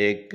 1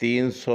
300